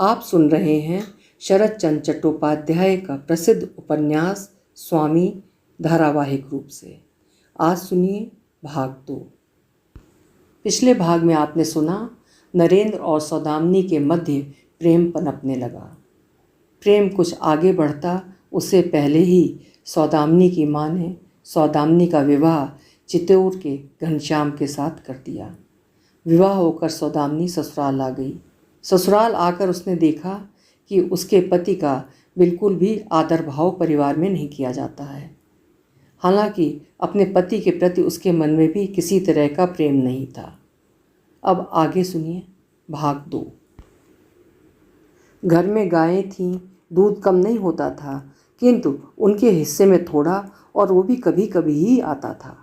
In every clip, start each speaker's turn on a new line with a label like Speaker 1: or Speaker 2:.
Speaker 1: आप सुन रहे हैं शरद चंद्र चट्टोपाध्याय का प्रसिद्ध उपन्यास स्वामी धारावाहिक रूप से। आज सुनिए भाग 2। पिछले भाग में आपने सुना नरेंद्र और सौदामिनी के मध्य प्रेम पनपने लगा। प्रेम कुछ आगे बढ़ता उससे पहले ही सौदामिनी की माँ ने सौदामिनी का विवाह चित्तौड़ के घनश्याम के साथ कर दिया। विवाह होकर सौदामिनी ससुराल आ गई। ससुराल आकर उसने देखा कि उसके पति का बिल्कुल भी आदर भाव परिवार में नहीं किया जाता है। हालांकि अपने पति के प्रति उसके मन में भी किसी तरह का प्रेम नहीं था। अब आगे सुनिए भाग 2। घर में गायें थीं, दूध कम नहीं होता था, किंतु उनके हिस्से में थोड़ा और वो भी कभी कभी ही आता था।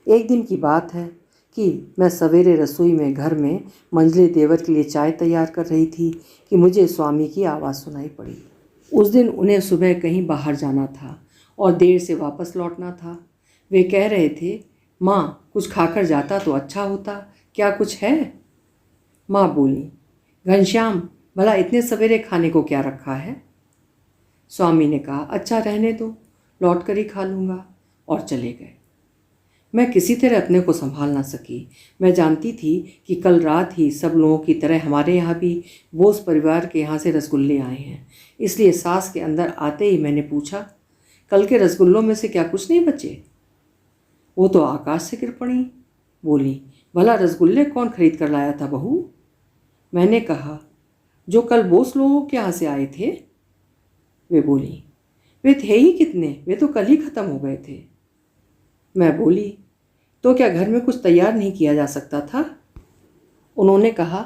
Speaker 1: एक दिन की बात है कि मैं सवेरे रसोई में घर में मंझले देवर के लिए चाय तैयार कर रही थी कि मुझे स्वामी की आवाज़ सुनाई पड़ी। उस दिन उन्हें सुबह कहीं बाहर जाना था और देर से वापस लौटना था। वे कह रहे थे, माँ कुछ खाकर जाता तो अच्छा होता, क्या कुछ है? माँ बोली, घनश्याम भला इतने सवेरे खाने को क्या रखा है? स्वामी ने कहा, अच्छा रहने दो, लौट कर ही खा लूँगा, और चले गए। मैं किसी तरह अपने को संभाल ना सकी। मैं जानती थी कि कल रात ही सब लोगों की तरह हमारे यहाँ भी बोस परिवार के यहाँ से रसगुल्ले आए हैं। इसलिए सास के अंदर आते ही मैंने पूछा, कल के रसगुल्लों में से क्या कुछ नहीं बचे? वो तो आकाश से गिर पड़ी। बोली, भला रसगुल्ले कौन खरीद कर लाया था बहू? मैंने कहा, जो कल बोस लोगों के यहाँ से आए थे। वे बोली, वे थे ही कितने, वे तो कल ही ख़त्म हो गए थे। मैं बोली, तो क्या घर में कुछ तैयार नहीं किया जा सकता था? उन्होंने कहा,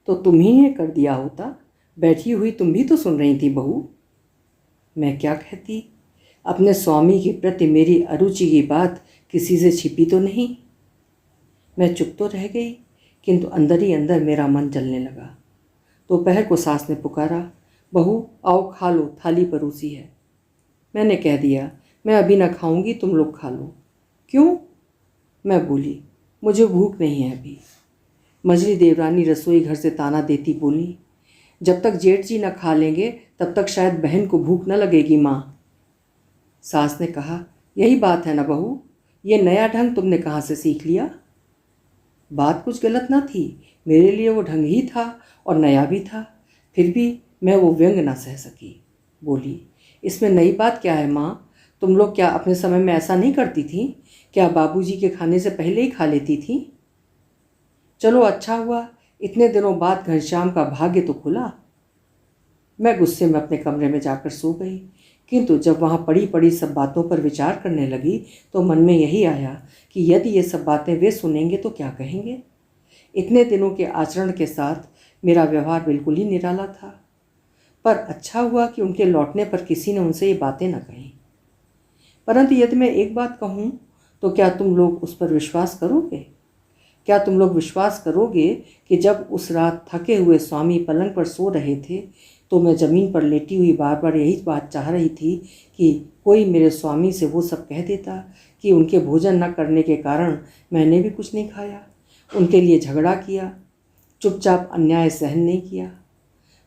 Speaker 1: तो तुम ही ने कर दिया होता, बैठी हुई तुम भी तो सुन रही थी बहू। मैं क्या कहती? अपने स्वामी के प्रति मेरी अरुचि की बात किसी से छिपी तो नहीं। मैं चुप तो रह गई, किंतु अंदर ही अंदर मेरा मन जलने लगा। दोपहर को सास ने पुकारा, बहू आओ खा लो, थाली परोसी है। मैंने कह दिया, मैं अभी ना खाऊंगी, तुम लोग खा लो। क्यों? मैं बोली, मुझे भूख नहीं है अभी। मझली देवरानी रसोई घर से ताना देती बोली, जब तक जेठ जी न खा लेंगे तब तक शायद बहन को भूख न लगेगी माँ। सास ने कहा, यही बात है ना बहू, ये नया ढंग तुमने कहाँ से सीख लिया? बात कुछ गलत ना थी, मेरे लिए वो ढंग ही था और नया भी था, फिर भी मैं वो व्यंग ना सह सकी। बोली, इसमें नई बात क्या है माँ? तुम लोग क्या अपने समय में ऐसा नहीं करती थी? क्या बाबूजी के खाने से पहले ही खा लेती थी? चलो अच्छा हुआ, इतने दिनों बाद घनश्याम का भाग्य तो खुला। मैं गुस्से में अपने कमरे में जाकर सो गई, किंतु जब वहाँ पड़ी पड़ी सब बातों पर विचार करने लगी तो मन में यही आया कि यदि ये सब बातें वे सुनेंगे तो क्या कहेंगे। इतने दिनों के आचरण के साथ मेरा व्यवहार बिल्कुल ही निराला था, पर अच्छा हुआ कि उनके लौटने पर किसी ने उनसे ये बातें न कहीं। परंतु यदि मैं एक बात कहूँ तो क्या तुम लोग उस पर विश्वास करोगे? क्या तुम लोग विश्वास करोगे कि जब उस रात थके हुए स्वामी पलंग पर सो रहे थे तो मैं ज़मीन पर लेटी हुई बार बार यही बात चाह रही थी कि कोई मेरे स्वामी से वो सब कह देता कि उनके भोजन न करने के कारण मैंने भी कुछ नहीं खाया, उनके लिए झगड़ा किया, चुपचाप अन्याय सहन नहीं किया।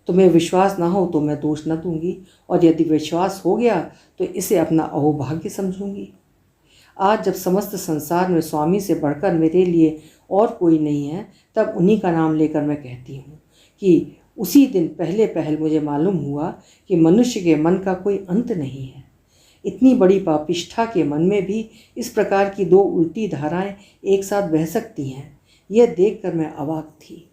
Speaker 1: तुम्हें विश्वास ना हो तो मैं दोष न दूंगी, और यदि विश्वास हो गया तो इसे अपना अहोभाग्य समझूंगी। आज जब समस्त संसार में स्वामी से बढ़कर मेरे लिए और कोई नहीं है, तब उन्हीं का नाम लेकर मैं कहती हूँ कि उसी दिन पहले पहल मुझे मालूम हुआ कि मनुष्य के मन का कोई अंत नहीं है। इतनी बड़ी पापिष्ठा के मन में भी इस प्रकार की दो उल्टी धाराएं एक साथ बह सकती हैं, यह देखकर मैं अवाक थी।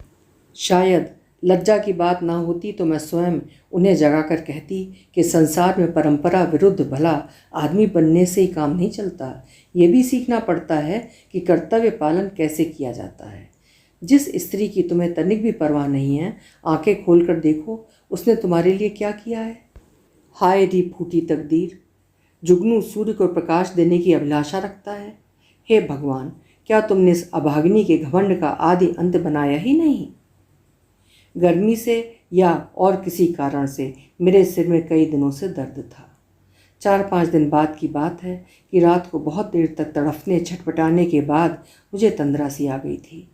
Speaker 1: शायद लज्जा की बात ना होती तो मैं स्वयं उन्हें जगाकर कहती कि संसार में परंपरा विरुद्ध भला आदमी बनने से ही काम नहीं चलता, ये भी सीखना पड़ता है कि कर्तव्य पालन कैसे किया जाता है। जिस स्त्री की तुम्हें तनिक भी परवाह नहीं है, आंखें खोलकर देखो उसने तुम्हारे लिए क्या किया है। हाय री फूटी तकदीर, जुगनू सूर्य को प्रकाश देने की अभिलाषा रखता है। हे भगवान, क्या तुमने इस अभागिनी के घमंड का आदि अंत बनाया ही नहीं? गर्मी से या और किसी कारण से मेरे सिर में कई दिनों से दर्द था। 4-5 दिन बाद की बात है कि रात को बहुत देर तक तड़फने छटपटाने के बाद मुझे तंद्रा सी आ गई थी।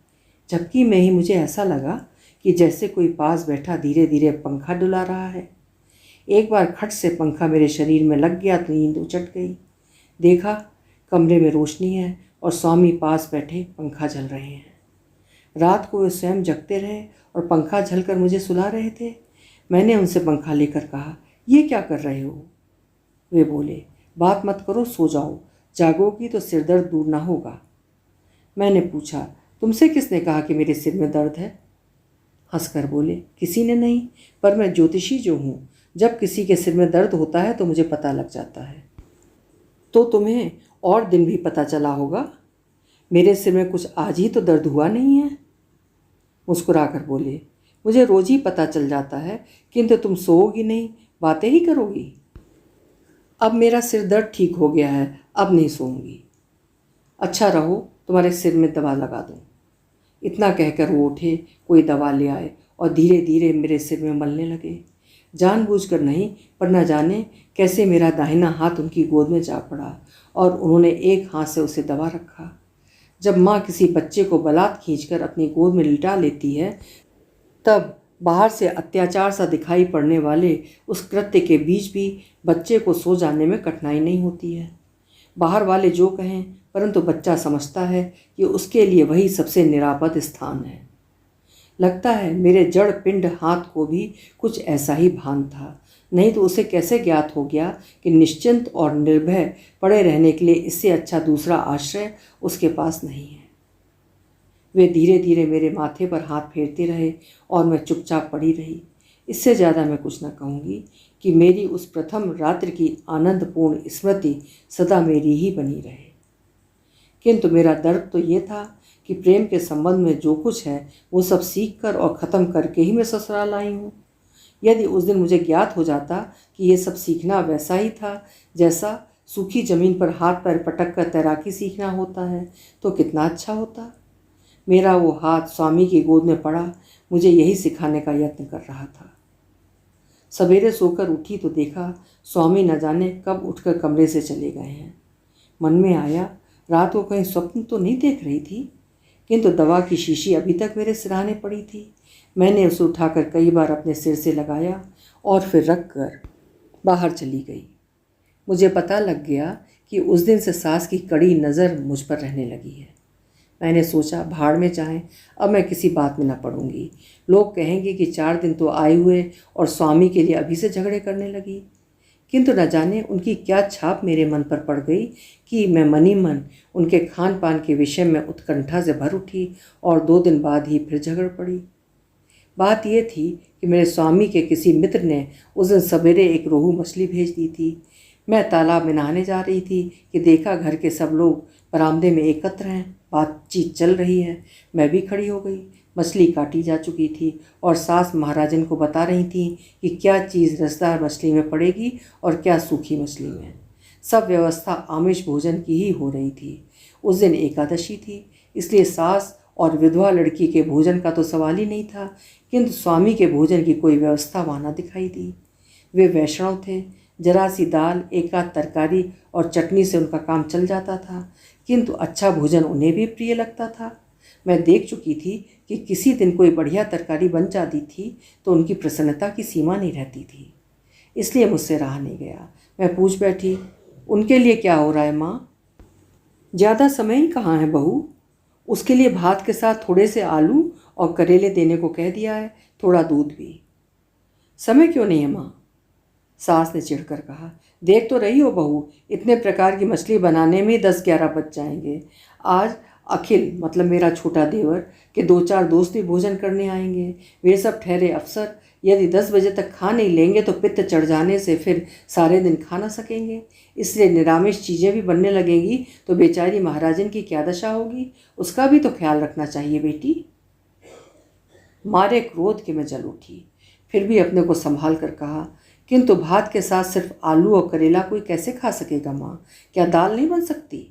Speaker 1: झपकी में ही मुझे ऐसा लगा कि जैसे कोई पास बैठा धीरे धीरे पंखा डुला रहा है। एक बार खट से पंखा मेरे शरीर में लग गया तो नींद उचट गई। देखा कमरे में रोशनी है और स्वामी पास बैठे पंखा झल रहे हैं। रात को वे स्वयं जगते रहे और पंखा झलकर मुझे सुला रहे थे। मैंने उनसे पंखा लेकर कहा, ये क्या कर रहे हो? वे बोले, बात मत करो, सो जाओ, जागोगी तो सिर दर्द दूर ना होगा। मैंने पूछा, तुमसे किसने कहा कि मेरे सिर में दर्द है? हंसकर बोले, किसी ने नहीं, पर मैं ज्योतिषी जो हूँ, जब किसी के सिर में दर्द होता है तो मुझे पता लग जाता है। तो तुम्हें और दिन भी पता चला होगा। मेरे सिर में कुछ आज ही तो दर्द हुआ नहीं है। मुस्कुराकर बोले, मुझे रोज ही पता चल जाता है, किंतु तुम सोओगी नहीं, बातें ही करोगी। अब मेरा सिर दर्द ठीक हो गया है, अब नहीं सोऊंगी। अच्छा रहो, तुम्हारे सिर में दवा लगा दूं। इतना कहकर वो उठे, कोई दवा ले आए और धीरे धीरे मेरे सिर में मलने लगे। जानबूझकर नहीं, पर न जाने कैसे मेरा दाहिना हाथ उनकी गोद में जा पड़ा और उन्होंने एक हाथ से उसे दबा रखा। जब माँ किसी बच्चे को बलात् खींचकर अपनी गोद में लिटा लेती है, तब बाहर से अत्याचार सा दिखाई पड़ने वाले उस कृत्य के बीच भी बच्चे को सो जाने में कठिनाई नहीं होती है। बाहर वाले जो कहें, परंतु बच्चा समझता है कि उसके लिए वही सबसे निरापद स्थान है। लगता है मेरे जड़ पिंड हाथ को भी कुछ ऐसा ही भान था, नहीं तो उसे कैसे ज्ञात हो गया कि निश्चिंत और निर्भय पड़े रहने के लिए इससे अच्छा दूसरा आश्रय उसके पास नहीं है। वे धीरे धीरे मेरे माथे पर हाथ फेरते रहे और मैं चुपचाप पड़ी रही। इससे ज़्यादा मैं कुछ न कहूँगी कि मेरी उस प्रथम रात्रि की आनंदपूर्ण स्मृति सदा मेरी ही बनी रहे। किंतु मेरा दर्द तो ये था कि प्रेम के संबंध में जो कुछ है वो सब सीख कर और ख़त्म करके ही मैं ससुराल आई हूँ। यदि उस दिन मुझे ज्ञात हो जाता कि ये सब सीखना वैसा ही था जैसा सूखी ज़मीन पर हाथ पैर पटक कर तैराकी सीखना होता है, तो कितना अच्छा होता। मेरा वो हाथ स्वामी की गोद में पड़ा मुझे यही सिखाने का यत्न कर रहा था। सवेरे सोकर उठी तो देखा स्वामी न जाने कब उठकर कमरे से चले गए हैं। मन में आया, रात को कहीं स्वप्न तो नहीं देख रही थी, किंतु दवा की शीशी अभी तक मेरे सिरहाने पड़ी थी। मैंने उसे उठाकर कई बार अपने सिर से लगाया और फिर रख कर बाहर चली गई। मुझे पता लग गया कि उस दिन से सास की कड़ी नज़र मुझ पर रहने लगी है। मैंने सोचा, भाड़ में जाएं, अब मैं किसी बात में न पड़ूंगी। लोग कहेंगे कि 4 दिन तो आए हुए और स्वामी के लिए अभी से झगड़े करने लगी। किंतु न जाने उनकी क्या छाप मेरे मन पर पड़ गई कि मैं मनी मन उनके खान पान के विषय में उत्कंठा से भर उठी और 2 दिन बाद ही फिर झगड़ पड़ी। बात यह थी कि मेरे स्वामी के किसी मित्र ने उस दिन सवेरे एक रोहू मछली भेज दी थी। मैं तालाब में नहाने जा रही थी कि देखा घर के सब लोग बरामदे में एकत्र हैं, बातचीत चल रही है। मैं भी खड़ी हो गई। मछली काटी जा चुकी थी और सास महाराजन को बता रही थी कि क्या चीज़ रसदार मछली में पड़ेगी और क्या सूखी मछली में। सब व्यवस्था आमिष भोजन की ही हो रही थी। उस दिन एकादशी थी, इसलिए सास और विधवा लड़की के भोजन का तो सवाल ही नहीं था, किंतु स्वामी के भोजन की कोई व्यवस्था वहाँ न दिखाई दी। वे वैष्णव थे, जरा सी दाल, एक आध तरकारी और चटनी से उनका काम चल जाता था, किंतु अच्छा भोजन उन्हें भी प्रिय लगता था। मैं देख चुकी थी कि किसी दिन कोई बढ़िया तरकारी बन जाती थी तो उनकी प्रसन्नता की सीमा नहीं रहती थी। इसलिए मुझसे रहा नहीं गया। मैं पूछ बैठी, उनके लिए क्या हो रहा है माँ? ज़्यादा समय ही कहाँ है बहू, उसके लिए भात के साथ थोड़े से आलू और करेले देने को कह दिया है, थोड़ा दूध भी। समय क्यों नहीं है माँ? सास ने चिढ़कर कहा, देख तो रही हो बहू, इतने प्रकार की मछली बनाने में 10-11 बज जाएंगे। आज अखिल मतलब मेरा छोटा देवर के 2-4 दोस्त भी भोजन करने आएंगे। वे सब ठहरे अफसर, यदि 10 बजे तक खा नहीं लेंगे तो पित्त चढ़ जाने से फिर सारे दिन खा ना सकेंगे। इसलिए निरामिष चीज़ें भी बनने लगेंगी तो बेचारी महाराजन की क्या दशा होगी, उसका भी तो ख्याल रखना चाहिए बेटी। मारे क्रोध के मैं जल उठी, फिर भी अपने को संभाल कर कहा, किंतु भात के साथ सिर्फ आलू और करेला कोई कैसे खा सकेगा माँ? क्या दाल नहीं बन सकती?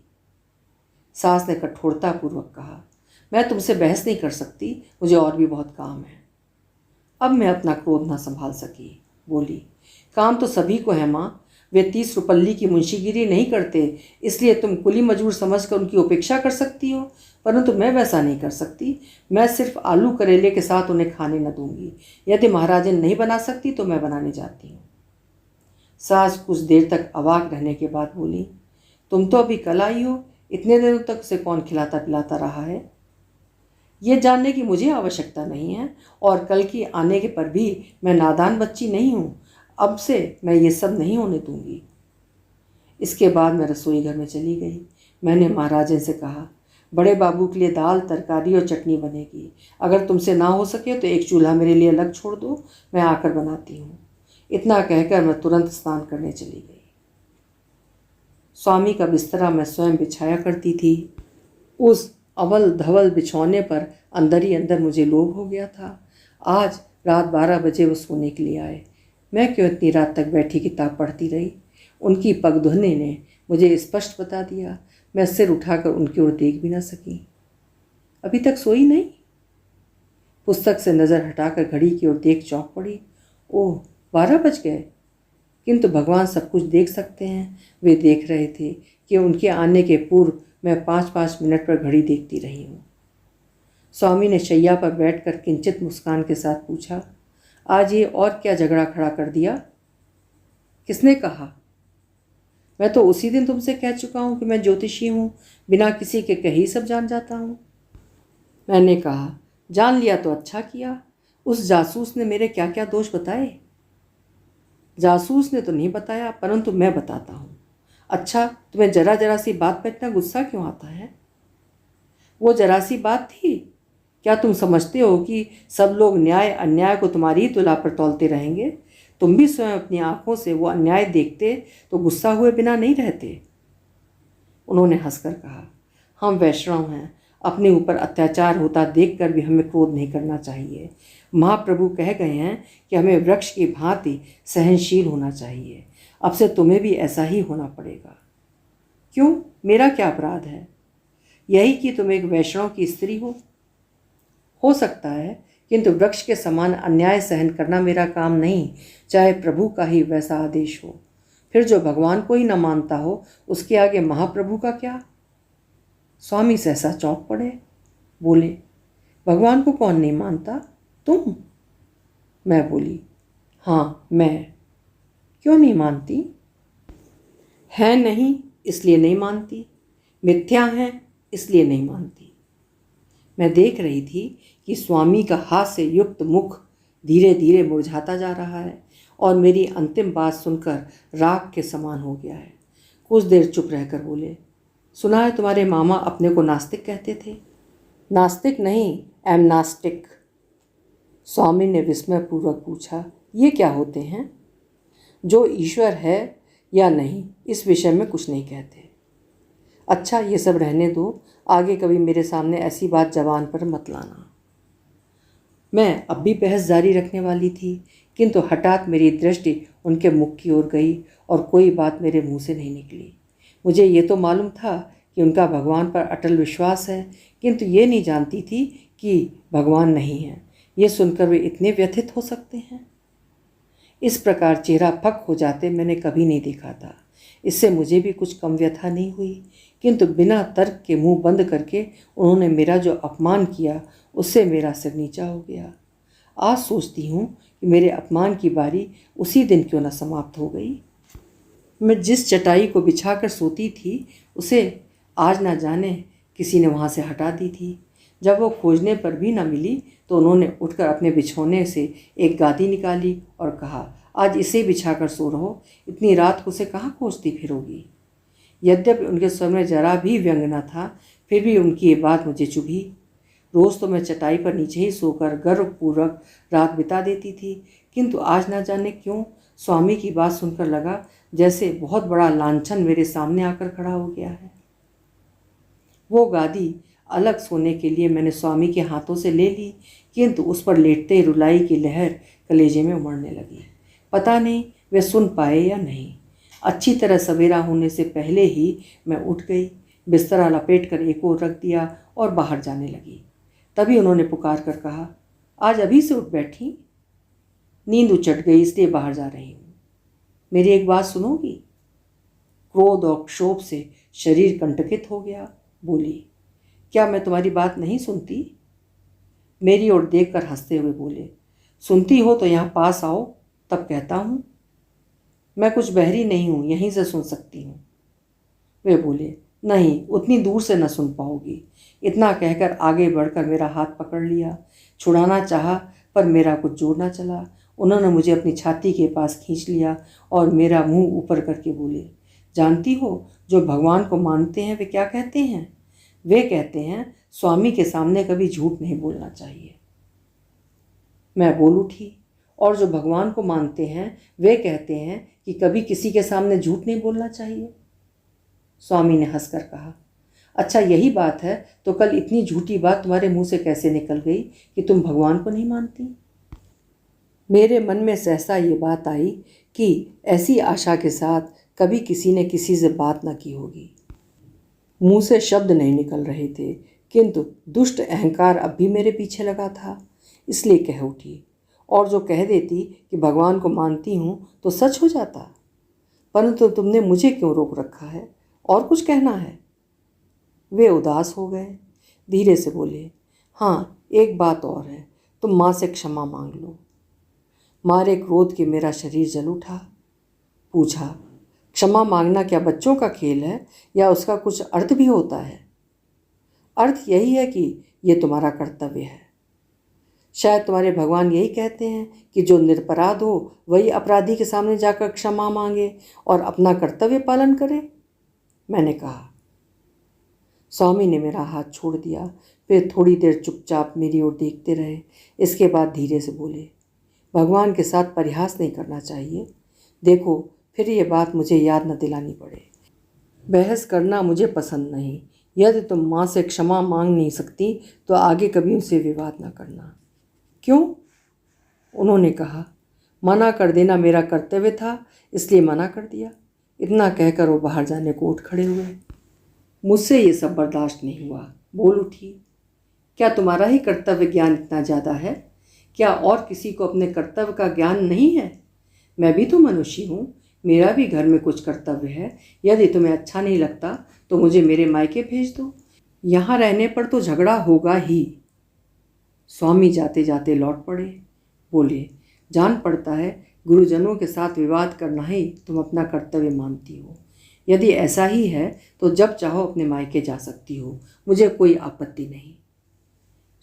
Speaker 1: सास ने कठोरतापूर्वक कहा, मैं तुमसे बहस नहीं कर सकती, मुझे और भी बहुत काम है। अब मैं अपना क्रोध न संभाल सकी, बोली, काम तो सभी को है माँ, वे 30 रुपल्ली की मुंशीगिरी नहीं करते, इसलिए तुम कुली मजदूर समझकर उनकी उपेक्षा कर सकती हो, परंतु मैं वैसा नहीं कर सकती। मैं सिर्फ आलू करेले के साथ उन्हें खाने न दूंगी। यदि महाराजन नहीं बना सकती तो मैं बनाने जाती हूँ। सास कुछ देर तक अवाक रहने के बाद बोली, तुम तो अभी कल आई हो, इतने दिनों तक उसे कौन खिलाता पिलाता रहा है? ये जानने की मुझे आवश्यकता नहीं है, और कल की आने के पर भी मैं नादान बच्ची नहीं हूँ। अब से मैं ये सब नहीं होने दूंगी। इसके बाद मैं रसोई घर में चली गई। मैंने महाराजन से कहा, बड़े बाबू के लिए दाल, तरकारी और चटनी बनेगी। अगर तुमसे ना हो सके तो एक चूल्हा मेरे लिए अलग छोड़ दो, मैं आकर बनाती हूँ। इतना कहकर मैं तुरंत स्नान करने चली गई। स्वामी का बिस्तरा मैं स्वयं बिछाया करती थी। उस अवल धवल बिछौने पर अंदर ही अंदर मुझे लोभ हो गया था। आज रात 12 बजे वो सोने के लिए आए। मैं क्यों इतनी रात तक बैठी किताब पढ़ती रही? उनकी पगधुनी ने मुझे स्पष्ट बता दिया। मैं सिर उठाकर उनकी ओर देख भी न सकी। अभी तक सोई नहीं? पुस्तक से नज़र हटाकर घड़ी की ओर देख चौंक पड़ी। ओह, 12 बज गए। किंतु भगवान सब कुछ देख सकते हैं। वे देख रहे थे कि उनके आने के पूर्व मैं 5-5 मिनट पर घड़ी देखती रही हूँ। स्वामी ने शैया पर बैठकर किंचित मुस्कान के साथ पूछा, आज ये और क्या झगड़ा खड़ा कर दिया? किसने कहा? मैं तो उसी दिन तुमसे कह चुका हूँ कि मैं ज्योतिषी हूँ, बिना किसी के कहीं सब जान जाता हूँ। मैंने कहा, जान लिया तो अच्छा किया। उस जासूस ने मेरे क्या क्या दोष बताए? जासूस ने तो नहीं बताया, परंतु मैं बताता हूँ। अच्छा, तुम्हें जरा जरा सी बात पर इतना गुस्सा क्यों आता है? वो जरा सी बात थी। क्या तुम समझते हो कि सब लोग न्याय अन्याय को तुम्हारी ही तुला पर तौलते रहेंगे? तुम भी स्वयं अपनी आंखों से वो अन्याय देखते तो गुस्सा हुए बिना नहीं रहते। उन्होंने हंसकर कहा, हम वैष्णव हैं, अपने ऊपर अत्याचार होता देखकर भी हमें क्रोध नहीं करना चाहिए। महाप्रभु कह गए हैं कि हमें वृक्ष की भांति सहनशील होना चाहिए। अब से तुम्हें भी ऐसा ही होना पड़ेगा। क्यों, मेरा क्या अपराध है? यही कि तुम एक वैष्णव की स्त्री हो सकता है, किंतु वृक्ष के समान अन्याय सहन करना मेरा काम नहीं, चाहे प्रभु का ही वैसा आदेश हो। फिर जो भगवान को ही न मानता हो, उसके आगे महाप्रभु का क्या? स्वामी सहसा चौंक पड़े। बोले, भगवान को कौन नहीं मानता? तुम? मैं बोली, हाँ मैं। क्यों नहीं मानती? है नहीं इसलिए नहीं मानती, मिथ्या है इसलिए नहीं मानती। मैं देख रही थी कि स्वामी का हास्य युक्त मुख धीरे धीरे मुरझाता जा रहा है और मेरी अंतिम बात सुनकर राख के समान हो गया है। कुछ देर चुप रहकर बोले, सुना है तुम्हारे मामा अपने को नास्तिक कहते थे? नास्तिक नहीं, एमनास्टिक। स्वामी ने विस्मयपूर्वक पूछा, ये क्या होते हैं? जो ईश्वर है या नहीं, इस विषय में कुछ नहीं कहते। अच्छा, ये सब रहने दो, आगे कभी मेरे सामने ऐसी बात जबान पर मत लाना। मैं अब भी बहस जारी रखने वाली थी, किंतु हठात मेरी दृष्टि उनके मुख की ओर गई और कोई बात मेरे मुंह से नहीं निकली। मुझे ये तो मालूम था कि उनका भगवान पर अटल विश्वास है, किंतु ये नहीं जानती थी कि भगवान नहीं है। ये सुनकर वे इतने व्यथित हो सकते हैं। इस प्रकार चेहरा फक हो जाते मैंने कभी नहीं देखा था। इससे मुझे भी कुछ कम व्यथा नहीं हुई, किंतु बिना तर्क के मुंह बंद करके उन्होंने मेरा जो अपमान किया, उससे मेरा सिर नीचा हो गया। आज सोचती हूँ कि मेरे अपमान की बारी उसी दिन क्यों न समाप्त हो गई। मैं जिस चटाई को बिछाकर सोती थी, उसे आज ना जाने किसी ने वहाँ से हटा दी थी। जब वो खोजने पर भी न मिली तो उन्होंने उठकर अपने बिछौने से एक गादी निकाली और कहा, आज इसे बिछाकर सो रहो, इतनी रात को उसे कहाँ खोजती फिरोगी। यद्यपि उनके स्वर में जरा भी व्यंग न था, फिर भी उनकी ये बात मुझे चुभी। रोज़ तो मैं चटाई पर नीचे ही सोकर गर्वपूर्वक रात बिता देती थी, किंतु आज न जाने क्यों स्वामी की बात सुनकर लगा जैसे बहुत बड़ा लांछन मेरे सामने आकर खड़ा हो गया है। वो गादी अलग सोने के लिए मैंने स्वामी के हाथों से ले ली, किंतु उस पर लेटते ही रुलाई की लहर कलेजे में उमड़ने लगी। पता नहीं वे सुन पाए या नहीं। अच्छी तरह सवेरा होने से पहले ही मैं उठ गई, बिस्तरा लपेट कर एक ओर रख दिया और बाहर जाने लगी। तभी उन्होंने पुकार कर कहा, आज अभी से उठ बैठी? नींद उचट गई इसलिए बाहर जा रही हूँ। मेरी एक बात सुनोगी? क्रोध और क्षोभ से शरीर कंटकित हो गया। बोली, क्या मैं तुम्हारी बात नहीं सुनती? मेरी ओर देखकर हंसते हुए बोले, सुनती हो तो यहाँ पास आओ, तब कहता हूँ। मैं कुछ बहरी नहीं हूँ, यहीं से सुन सकती हूँ। वे बोले, नहीं, उतनी दूर से न सुन पाओगी। इतना कहकर आगे बढ़कर मेरा हाथ पकड़ लिया। छुड़ाना चाहा पर मेरा कुछ जोर न चला। उन्होंने मुझे अपनी छाती के पास खींच लिया और मेरा मुंह ऊपर करके बोले, जानती हो जो भगवान को मानते हैं वे क्या कहते हैं? वे कहते हैं स्वामी के सामने कभी झूठ नहीं बोलना चाहिए। मैं बोल उठी, और जो भगवान को मानते हैं वे कहते हैं कि कभी किसी के सामने झूठ नहीं बोलना चाहिए। स्वामी ने हंसकर कहा, अच्छा यही बात है तो कल इतनी झूठी बात तुम्हारे मुंह से कैसे निकल गई कि तुम भगवान को नहीं मानती? मेरे मन में सहसा ये बात आई कि ऐसी आशा के साथ कभी किसी ने किसी से बात न की होगी। मुंह से शब्द नहीं निकल रहे थे, किंतु दुष्ट अहंकार अब भी मेरे पीछे लगा था, इसलिए कह उठी, और जो कह देती कि भगवान को मानती हूँ तो सच हो जाता। परंतु तुमने मुझे क्यों रोक रखा है? और कुछ कहना है? वे उदास हो गए, धीरे से बोले, हाँ एक बात और है, तुम माँ से क्षमा मांग लो। मारे क्रोध के मेरा शरीर जल उठा। पूछा, क्षमा मांगना क्या बच्चों का खेल है या उसका कुछ अर्थ भी होता है? अर्थ यही है कि ये तुम्हारा कर्तव्य है। शायद तुम्हारे भगवान यही कहते हैं कि जो निरपराध हो वही अपराधी के सामने जाकर क्षमा मांगे और अपना कर्तव्य पालन करे। मैंने कहा। स्वामी ने मेरा हाथ छोड़ दिया, फिर थोड़ी देर चुपचाप मेरी ओर देखते रहे। इसके बाद धीरे से बोले, भगवान के साथ परिहास नहीं करना चाहिए। देखो, फिर ये बात मुझे याद न दिलानी पड़े। बहस करना मुझे पसंद नहीं। यदि तुम माँ से क्षमा मांग नहीं सकती तो आगे कभी उनसे विवाद न करना। क्यों? उन्होंने कहा, मना कर देना मेरा कर्तव्य था, इसलिए मना कर दिया। इतना कहकर वो बाहर जाने को उठ खड़े हुए। मुझसे ये सब बर्दाश्त नहीं हुआ। बोल उठी, क्या तुम्हारा ही कर्तव्य ज्ञान इतना ज़्यादा है? क्या और किसी को अपने कर्तव्य का ज्ञान नहीं है? मैं भी तो मनुष्य हूँ, मेरा भी घर में कुछ कर्तव्य है। यदि तुम्हें अच्छा नहीं लगता तो मुझे मेरे मायके भेज दो, यहाँ रहने पर तो झगड़ा होगा ही। स्वामी जाते जाते लौट पड़े। बोले, जान पड़ता है गुरुजनों के साथ विवाद करना ही तुम अपना कर्तव्य मानती हो। यदि ऐसा ही है तो जब चाहो अपने मायके जा सकती हो, मुझे कोई आपत्ति नहीं।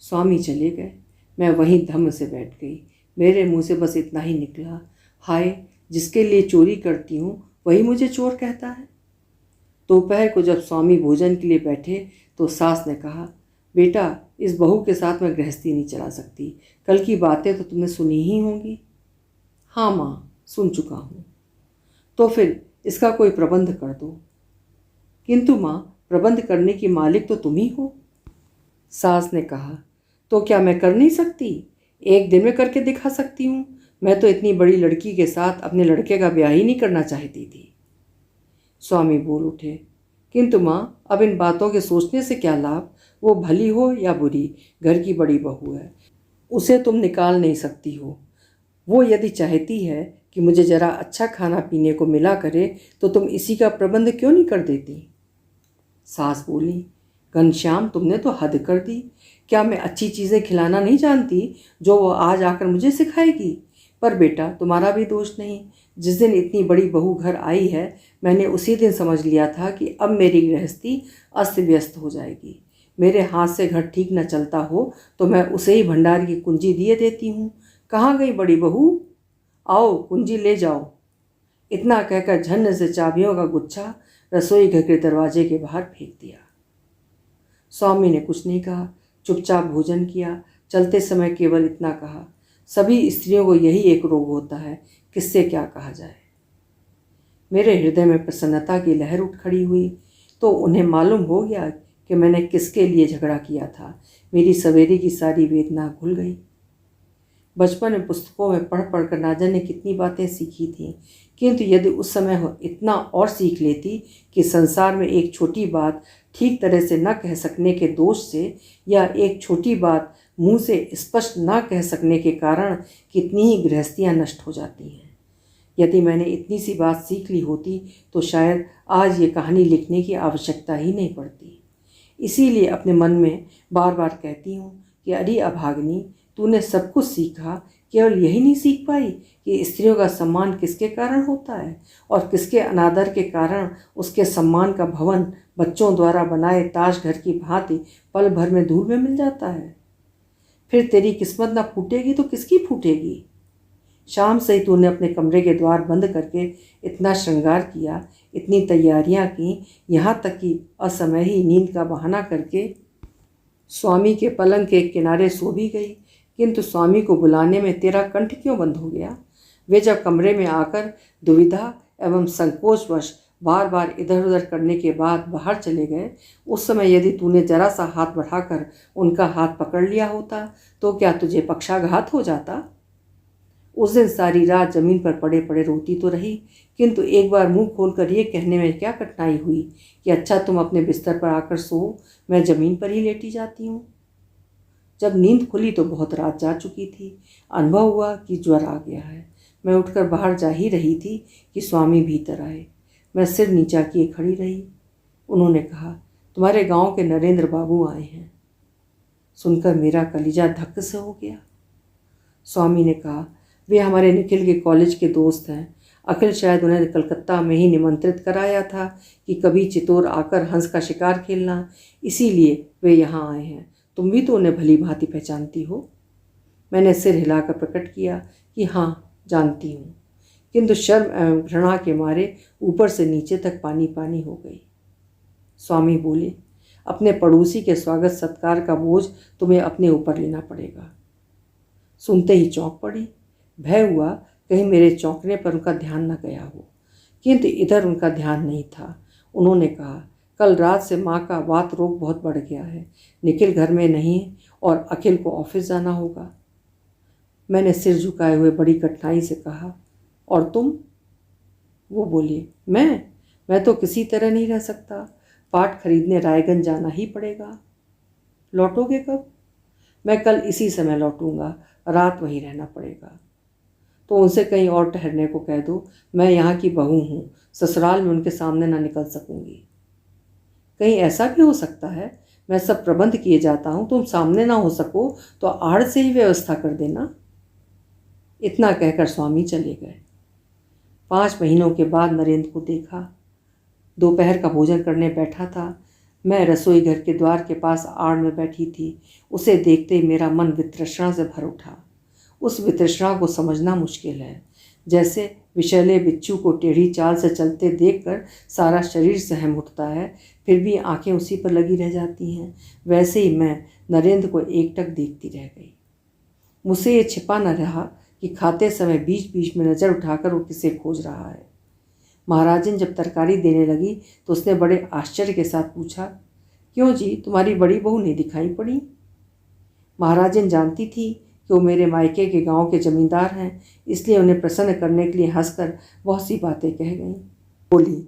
Speaker 1: स्वामी चले गए। मैं वहीं धम्म से बैठ गई। मेरे मुंह से बस इतना ही निकला, हाय, जिसके लिए चोरी करती हूँ वही मुझे चोर कहता है। दोपहर को जब स्वामी भोजन के लिए बैठे तो सास ने कहा, बेटा, इस बहू के साथ मैं गृहस्थी नहीं चला सकती। कल की बातें तो तुमने सुनी ही होंगी। हाँ माँ, सुन चुका हूँ। तो फिर इसका कोई प्रबंध कर दो। किंतु माँ, प्रबंध करने की मालिक तो तुम ही हो। सास ने कहा, तो क्या मैं कर नहीं सकती? एक दिन में करके दिखा सकती हूँ। मैं तो इतनी बड़ी लड़की के साथ अपने लड़के का ब्याह ही नहीं करना चाहती थी। स्वामी बोल उठे, किंतु माँ, अब इन बातों के सोचने से क्या लाभ? वो भली हो या बुरी, घर की बड़ी बहू है, उसे तुम निकाल नहीं सकती हो। वो यदि चाहती है कि मुझे ज़रा अच्छा खाना पीने को मिला करे तो तुम इसी का प्रबंध क्यों नहीं कर देती? सास बोली, घनश्याम, तुमने तो हद कर दी। क्या मैं अच्छी चीज़ें खिलाना नहीं जानती जो वो आज आकर मुझे सिखाएगी? पर बेटा, तुम्हारा भी दोष नहीं। जिस दिन इतनी बड़ी बहू घर आई है, मैंने उसी दिन समझ लिया था कि अब मेरी गृहस्थी अस्त व्यस्त हो जाएगी। मेरे हाथ से घर ठीक न चलता हो तो मैं उसे ही भंडार की कुंजी दिए देती हूँ। कहाँ गई बड़ी बहू? आओ, कुंजी ले जाओ। इतना कहकर झन्न से चाबियों का गुच्छा रसोई घर के दरवाजे के बाहर फेंक दिया। स्वामी ने कुछ नहीं कहा, चुपचाप भोजन किया। चलते समय केवल इतना कहा, सभी स्त्रियों को यही एक रोग होता है, किससे क्या कहा जाए। मेरे हृदय में प्रसन्नता की लहर उठ खड़ी हुई। तो उन्हें मालूम हो गया कि मैंने किसके लिए झगड़ा किया था। मेरी सवेरे की सारी वेदना भूल गई। बचपन में पुस्तकों में पढ़ पढ़ कर ना जाने कितनी बातें सीखी थीं, किंतु यदि उस समय इतना और सीख लेती कि संसार में एक छोटी बात ठीक तरह से न कह सकने के दोष से या एक छोटी बात मुंह से स्पष्ट न कह सकने के कारण कितनी ही गृहस्थियाँ नष्ट हो जाती हैं। यदि मैंने इतनी सी बात सीख ली होती तो शायद आज ये कहानी लिखने की आवश्यकता ही नहीं पड़ती। इसीलिए अपने मन में बार बार कहती हूँ कि अरे अभागिनी, तूने सब कुछ सीखा, केवल यही नहीं सीख पाई कि स्त्रियों का सम्मान किसके कारण होता है और किसके अनादर के कारण उसके सम्मान का भवन बच्चों द्वारा बनाए ताज घर की भांति पल भर में धूल में मिल जाता है। फिर तेरी किस्मत ना फूटेगी तो किसकी फूटेगी। शाम से ही तूने अपने कमरे के द्वार बंद करके इतना श्रृंगार किया, इतनी तैयारियां की, यहाँ तक कि असमय ही नींद का बहाना करके स्वामी के पलंग के किनारे सो भी गई। किंतु स्वामी को बुलाने में तेरा कंठ क्यों बंद हो गया? वे जब कमरे में आकर दुविधा एवं संकोचवश बार बार इधर उधर करने के बाद बाहर चले गए, उस समय यदि तूने जरा सा हाथ बढ़ाकर उनका हाथ पकड़ लिया होता तो क्या तुझे पक्षाघात हो जाता? उस दिन सारी रात जमीन पर पड़े पड़े रोती तो रही, किंतु एक बार मुंह खोलकर ये कहने में क्या कठिनाई हुई कि अच्छा तुम अपने बिस्तर पर आकर सो, मैं जमीन पर ही लेटी जाती हूँ। जब नींद खुली तो बहुत रात जा चुकी थी। अनुभव हुआ कि ज्वर आ गया है। मैं उठकर बाहर जा ही रही थी कि स्वामी भीतर आए। मैं सिर नीचा किए खड़ी रही। उन्होंने कहा, तुम्हारे गांव के नरेंद्र बाबू आए हैं। सुनकर मेरा कलीजा धक्क से हो गया। स्वामी ने कहा, वे हमारे निखिल के कॉलेज के दोस्त हैं। अखिल शायद उन्हें कलकत्ता में ही निमंत्रित कराया था कि कभी चित्तौड़ आकर हंस का शिकार खेलना, इसीलिए वे यहाँ आए हैं। तुम भी तो उन्हें भली भांति पहचानती हो। मैंने सिर हिलाकर प्रकट किया कि हाँ, जानती हूँ, किंतु शर्म एवं घृणा के मारे ऊपर से नीचे तक पानी पानी हो गई। स्वामी बोले, अपने पड़ोसी के स्वागत सत्कार का बोझ तुम्हें अपने ऊपर लेना पड़ेगा। सुनते ही चौंक पड़ी। भय हुआ कहीं मेरे चौंकने पर उनका ध्यान न गया हो, किंतु इधर उनका ध्यान नहीं था। उन्होंने कहा, कल रात से माँ का वात रोग बहुत बढ़ गया है। निखिल घर में नहीं और अखिल को ऑफिस जाना होगा। मैंने सिर झुकाए हुए बड़ी कठिनाई से कहा, और तुम? वो बोली, मैं तो किसी तरह नहीं रह सकता। पाट खरीदने रायगंज जाना ही पड़ेगा। लौटोगे कब? मैं कल इसी समय लौटूंगा। रात वहीं रहना पड़ेगा। तो उनसे कहीं और ठहरने को कह दो। मैं यहाँ की बहू हूँ, ससुराल में उनके सामने ना निकल सकूंगी। कहीं ऐसा भी हो सकता है, मैं सब प्रबंध किए जाता हूँ, तुम सामने ना हो सको तो आड़ से ही व्यवस्था कर देना। इतना कहकर स्वामी चले गए। 5 महीनों के बाद नरेंद्र को देखा। दोपहर का भोजन करने बैठा था। मैं रसोई घर के द्वार के पास आड़ में बैठी थी। उसे देखते ही मेरा मन वितृष्णा से भर उठा। उस वितृष्णा को समझना मुश्किल है। जैसे विषैले बिच्छू को टेढ़ी चाल से चलते देखकर सारा शरीर सहम उठता है, फिर भी आंखें उसी पर लगी रह जाती हैं, वैसे ही मैं नरेंद्र को एकटक देखती रह गई। मुझसे ये छिपा न रहा कि खाते समय बीच बीच में नज़र उठाकर वो किसे खोज रहा है। महाराजन जब तरकारी देने लगी तो उसने बड़े आश्चर्य के साथ पूछा, क्यों जी, तुम्हारी बड़ी बहू नहीं दिखाई पड़ी? महाराजन जानती थी कि वो मेरे मायके के गांव के जमींदार हैं, इसलिए उन्हें प्रसन्न करने के लिए हंसकर बहुत सी बातें कह गईं। बोली,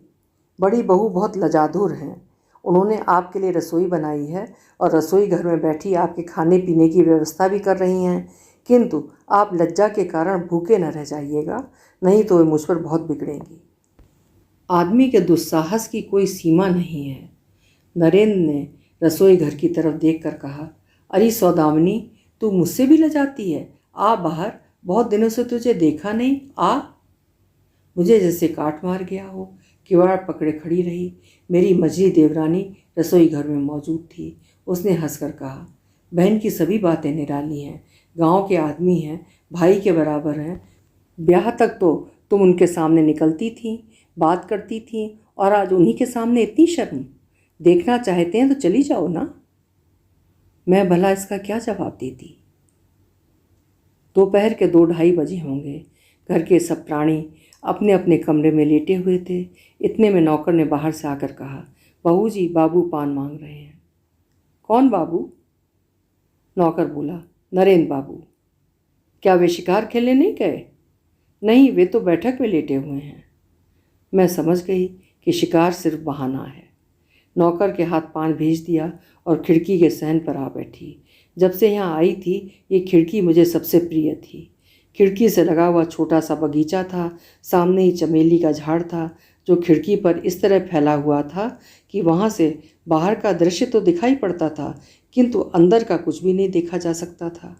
Speaker 1: बड़ी बहू बहुत लजाधुर हैं। उन्होंने आपके लिए रसोई बनाई है और रसोई घर में बैठी आपके खाने पीने की व्यवस्था भी कर रही हैं, किंतु आप लज्जा के कारण भूखे न रह जाइएगा, नहीं तो वे मुझ पर बहुत बिगड़ेंगी। आदमी के दुस्साहस की कोई सीमा नहीं है। नरेंद्र ने रसोई घर की तरफ देखकर कहा, अरे सौदामिनी, तू मुझसे भी लजाती है। आ बाहर, बहुत दिनों से तुझे देखा नहीं, आ। मुझे जैसे काट मार गया हो, किवाड़ पकड़े खड़ी रही। मेरी मझली देवरानी रसोई घर में मौजूद थी। उसने हंसकर कहा, बहन की सभी बातें निराली हैं, गांव के आदमी हैं, भाई के बराबर हैं। ब्याह तक तो तुम उनके सामने निकलती थी, बात करती थी, और आज उन्हीं के सामने इतनी शर्म। देखना चाहते हैं तो चली जाओ ना। मैं भला इसका क्या जवाब देती। दोपहर के 2-2:30 बजे होंगे। घर के सब प्राणी अपने अपने कमरे में लेटे हुए थे। इतने में नौकर ने बाहर से आकर कहा, बहू जी, बाबू पान मांग रहे हैं। कौन बाबू? नौकर बोला, नरेंद्र बाबू। क्या वे शिकार खेलने नहीं गए? नहीं, वे तो बैठक में लेटे हुए हैं। मैं समझ गई कि शिकार सिर्फ बहाना है। नौकर के हाथ पान भेज दिया और खिड़की के सहन पर आ बैठी। जब से यहाँ आई थी ये खिड़की मुझे सबसे प्रिय थी। खिड़की से लगा हुआ छोटा सा बगीचा था। सामने ही चमेली का झाड़ था जो खिड़की पर इस तरह फैला हुआ था कि वहाँ से बाहर का दृश्य तो दिखाई पड़ता था, किंतु अंदर का कुछ भी नहीं देखा जा सकता था।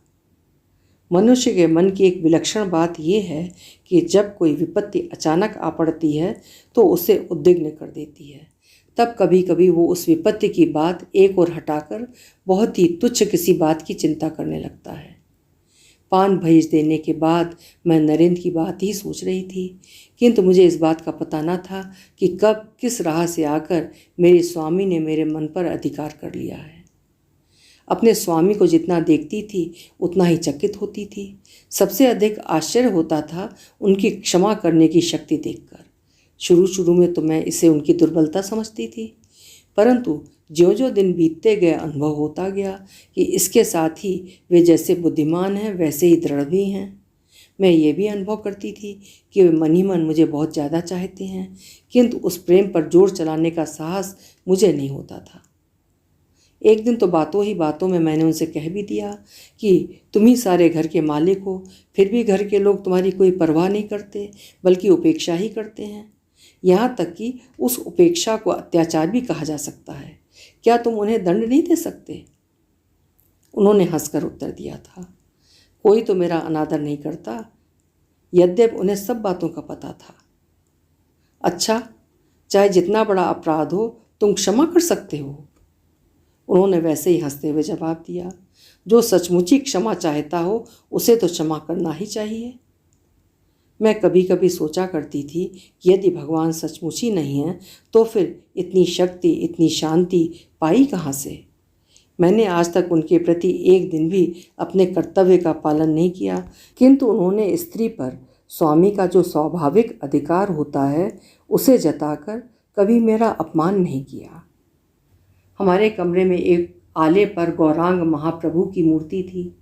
Speaker 1: मनुष्य के मन की एक विलक्षण बात यह है कि जब कोई विपत्ति अचानक आ पड़ती है तो उसे उद्विग्न कर देती है। तब कभी कभी वो उस विपत्ति की बात एक ओर हटाकर बहुत ही तुच्छ किसी बात की चिंता करने लगता है। पान भेज देने के बाद मैं नरेंद्र की बात ही सोच रही थी, किंतु मुझे इस बात का पता न था कि कब किस राह से आकर मेरे स्वामी ने मेरे मन पर अधिकार कर लिया है। अपने स्वामी को जितना देखती थी उतना ही चकित होती थी। सबसे अधिक आश्चर्य होता था उनकी क्षमा करने की शक्ति देखकर। शुरू शुरू में तो मैं इसे उनकी दुर्बलता समझती थी, परंतु ज्यों ज्यों दिन बीतते गए अनुभव होता गया कि इसके साथ ही वे जैसे बुद्धिमान हैं वैसे ही दृढ़ भी हैं। मैं ये भी अनुभव करती थी कि वे मन ही मन मुझे बहुत ज़्यादा चाहते हैं, किंतु उस प्रेम पर जोर चलाने का साहस मुझे नहीं होता था। एक दिन तो बातों ही बातों में मैंने उनसे कह भी दिया कि तुम ही सारे घर के मालिक हो, फिर भी घर के लोग तुम्हारी कोई परवाह नहीं करते बल्कि उपेक्षा ही करते हैं। यहाँ तक कि उस उपेक्षा को अत्याचार भी कहा जा सकता है। क्या तुम उन्हें दंड नहीं दे सकते? उन्होंने हंसकर उत्तर दिया था, कोई तो मेरा अनादर नहीं करता, यद्यपि उन्हें सब बातों का पता था। अच्छा, चाहे जितना बड़ा अपराध हो तुम क्षमा कर सकते हो? उन्होंने वैसे ही हंसते हुए जवाब दिया, जो सचमुच ही क्षमा चाहता हो उसे तो क्षमा करना ही चाहिए। मैं कभी कभी सोचा करती थी कि यदि भगवान सचमुच ही नहीं है तो फिर इतनी शक्ति, इतनी शांति पाई कहाँ से? मैंने आज तक उनके प्रति एक दिन भी अपने कर्तव्य का पालन नहीं किया, किंतु उन्होंने स्त्री पर स्वामी का जो स्वाभाविक अधिकार होता है उसे जताकर कभी मेरा अपमान नहीं किया। हमारे कमरे में एक आले पर गौरांग महाप्रभु की मूर्ति थी।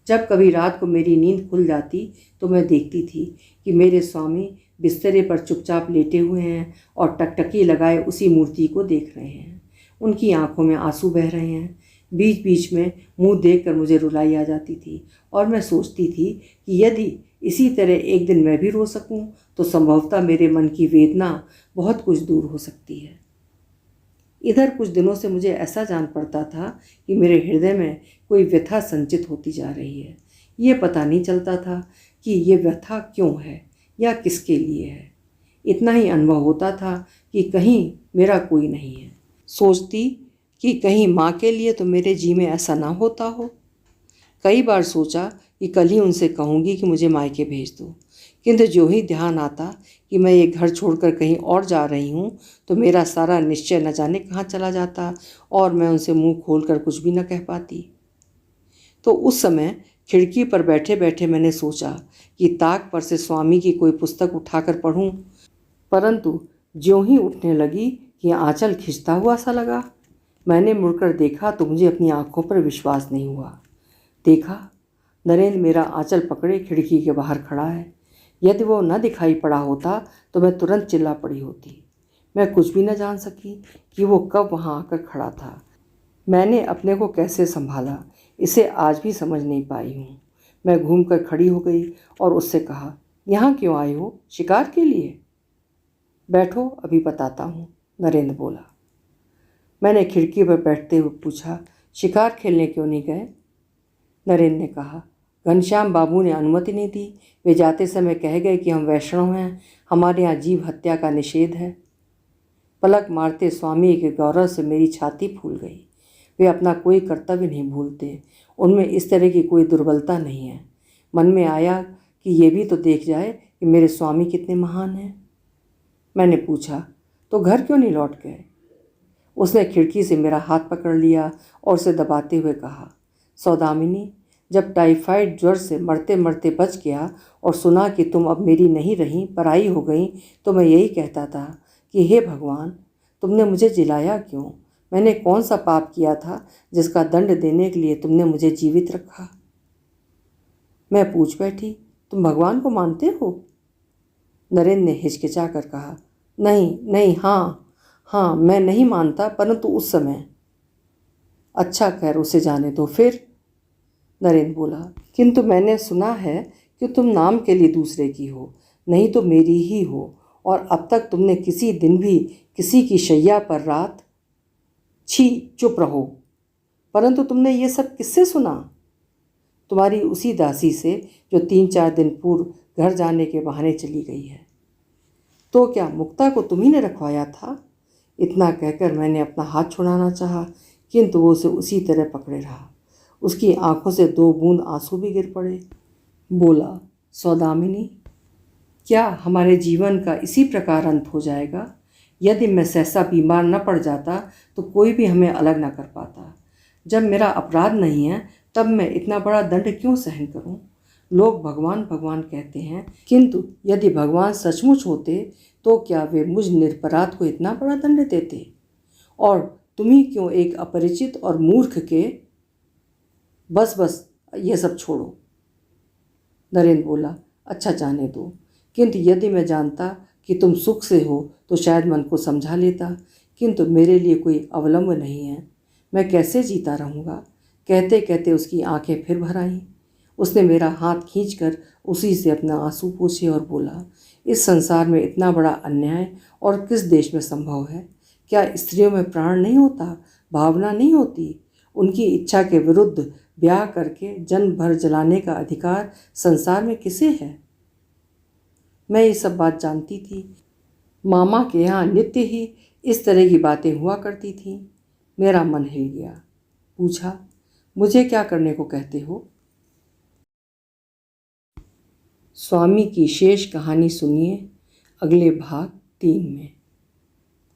Speaker 1: जब कभी रात को मेरी नींद खुल जाती तो मैं देखती थी कि मेरे स्वामी बिस्तरे पर चुपचाप लेटे हुए हैं और टकटकी लगाए उसी मूर्ति को देख रहे हैं। उनकी आंखों में आंसू बह रहे हैं। बीच बीच में मुंह देखकर मुझे रुलाई आ जाती थी और मैं सोचती थी कि यदि इसी तरह एक दिन मैं भी रो सकूं तो संभवतः मेरे मन की वेदना बहुत कुछ दूर हो सकती है। इधर कुछ दिनों से मुझे ऐसा जान पड़ता था कि मेरे हृदय में कोई व्यथा संचित होती जा रही है। ये पता नहीं चलता था कि ये व्यथा क्यों है या किसके लिए है। इतना ही अनुभव होता था कि कहीं मेरा कोई नहीं है। सोचती कि कहीं माँ के लिए तो मेरे जी में ऐसा ना होता हो। कई बार सोचा कि कल ही उनसे कहूँगी कि मुझे मायके भेज दो, किंतु जो ही ध्यान आता कि मैं ये घर छोड़कर कहीं और जा रही हूँ तो मेरा सारा निश्चय न जाने कहाँ चला जाता और मैं उनसे मुंह खोलकर कुछ भी न कह पाती। तो उस समय खिड़की पर बैठे बैठे मैंने सोचा कि ताक पर से स्वामी की कोई पुस्तक उठाकर पढूं, परंतु ज्यों ही उठने लगी कि आंचल खिंचता हुआ सा लगा। मैंने मुड़कर देखा तो मुझे अपनी आंखों पर विश्वास नहीं हुआ। देखा, नरेंद्र मेरा आंचल पकड़े खिड़की के बाहर खड़ा है। यदि वो न दिखाई पड़ा होता तो मैं तुरंत चिल्ला पड़ी होती। मैं कुछ भी न जान सकी कि वो कब वहाँ आकर खड़ा था। मैंने अपने को कैसे संभाला इसे आज भी समझ नहीं पाई हूँ। मैं घूमकर खड़ी हो गई और उससे कहा, यहाँ क्यों आई हो? शिकार के लिए? बैठो, अभी बताता हूँ, नरेंद्र बोला। मैंने खिड़की पर बैठते हुए पूछा, शिकार खेलने क्यों नहीं गए? नरेंद्र ने कहा, घनश्याम बाबू ने अनुमति नहीं दी। वे जाते समय कह गए कि हम वैष्णव हैं, हमारे यहाँ जीव हत्या का निषेध है। पलक मारते स्वामी के गौरव से मेरी छाती फूल गई। वे अपना कोई कर्तव्य नहीं भूलते, उनमें इस तरह की कोई दुर्बलता नहीं है। मन में आया कि ये भी तो देख जाए कि मेरे स्वामी कितने महान हैं। मैंने पूछा, तो घर क्यों नहीं लौट गए? उसने खिड़की से मेरा हाथ पकड़ लिया और उसे दबाते हुए कहा, सौदामिनी, जब टाइफाइड ज्वर से मरते मरते बच गया और सुना कि तुम अब मेरी नहीं रही, पराई हो गई, तो मैं यही कहता था कि हे भगवान, तुमने मुझे जिलाया क्यों? मैंने कौन सा पाप किया था जिसका दंड देने के लिए तुमने मुझे जीवित रखा? मैं पूछ बैठी, तुम भगवान को मानते हो? नरेंद्र ने हिचकिचा कर कहा, नहीं नहीं, हाँ, मैं नहीं मानता, परंतु उस समय। अच्छा, खैर, उसे जाने दो फिर, नरेंद्र बोला। किंतु मैंने सुना है कि तुम नाम के लिए दूसरे की हो, नहीं तो मेरी ही हो, और अब तक तुमने किसी दिन भी किसी की शैया पर रात। छी, चुप रहो। परंतु तुमने ये सब किससे सुना? तुम्हारी उसी दासी से जो 3-4 दिन पूर्व घर जाने के बहाने चली गई है। तो क्या मुक्ता को तुम्ही ने रखवाया था? इतना कहकर मैंने अपना हाथ छुड़ाना चाहा, किंतु वो उसे उसी तरह पकड़े रहा। उसकी आंखों से 2 बूंद आंसू भी गिर पड़े। बोला, सौदामिनी, क्या हमारे जीवन का इसी प्रकार अंत हो जाएगा? यदि मैं सहसा बीमार न पड़ जाता तो कोई भी हमें अलग न कर पाता। जब मेरा अपराध नहीं है तब मैं इतना बड़ा दंड क्यों सहन करूं? लोग भगवान भगवान कहते हैं, किंतु यदि भगवान सचमुच होते तो क्या वे मुझ निरपराध को इतना बड़ा दंड देते? और तुम ही क्यों एक अपरिचित और मूर्ख के। बस बस, ये सब छोड़ो। नरेंद्र बोला, अच्छा जाने दो, किंतु यदि मैं जानता कि तुम सुख से हो तो शायद मन को समझा लेता, किंतु मेरे लिए कोई अवलंब नहीं है। मैं कैसे जीता रहूँगा? कहते कहते उसकी आंखें फिर भर आईं। उसने मेरा हाथ खींचकर उसी से अपना आंसू पोंछे और बोला, इस संसार में इतना बड़ा अन्याय और किस देश में संभव है? क्या स्त्रियों में प्राण नहीं होता, भावना नहीं होती? उनकी इच्छा के विरुद्ध ब्याह करके जन्म भर जलाने का अधिकार संसार में किसे है? मैं ये सब बात जानती थी। मामा के यहाँ नित्य ही इस तरह की बातें हुआ करती थीं। मेरा मन हिल गया। पूछा, मुझे क्या करने को कहते हो? स्वामी की शेष कहानी सुनिए अगले भाग 3 में।